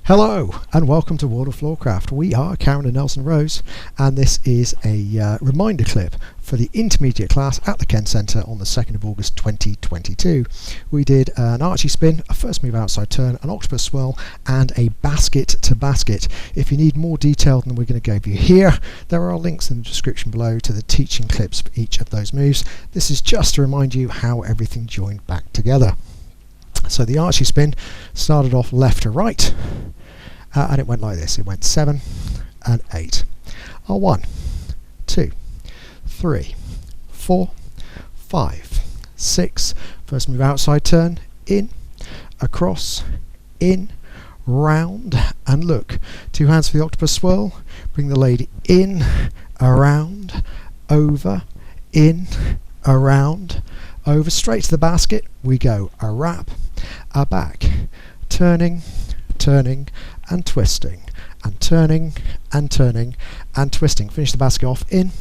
Hello and welcome to World of Floorcraft. We are Karen and Nelson Rose, and this is a reminder clip for the intermediate class at the Kenn Centre on the 2nd of August 2022. We did an archie spin, a first move outside turn, an octopus swirl and a basket to basket. If you need more detail than we're going to give you here, there are links in the description below to the teaching clips for each of those moves. This is just to remind you how everything joined back together. So the archie spin started off left to right, and it went like this. It went 7 and 8. 1, 2, 3, 4, 5, 6. First move outside turn, in, across, in, round, and look. 2 hands for the octopus swirl. Bring the lady in, around, over, in, around, over, straight to the basket. We go a wrap, a back, turning, turning and twisting, and turning and turning and twisting. Finish the basket off in,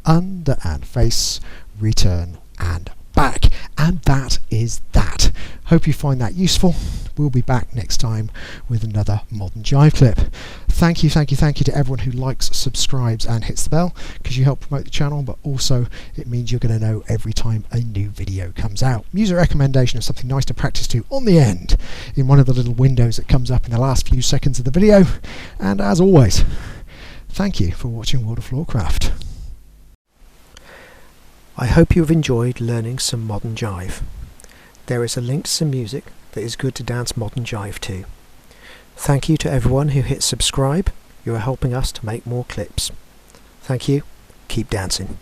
under and face, return and back. And that is that. Hope you find that useful. We'll be back next time with another modern jive clip. Thank you to everyone who likes, subscribes and hits the bell, because you help promote the channel, but also it means you're going to know every time a new video comes out. User recommendation of something nice to practice to on the end in one of the little windows that comes up in the last few seconds of the video. And as always, thank you for watching World of Floorcraft. I hope you have enjoyed learning some modern jive. There is a link to some music that is good to dance modern jive to. Thank you to everyone who hit subscribe. You are helping us to make more clips. Thank you. Keep dancing.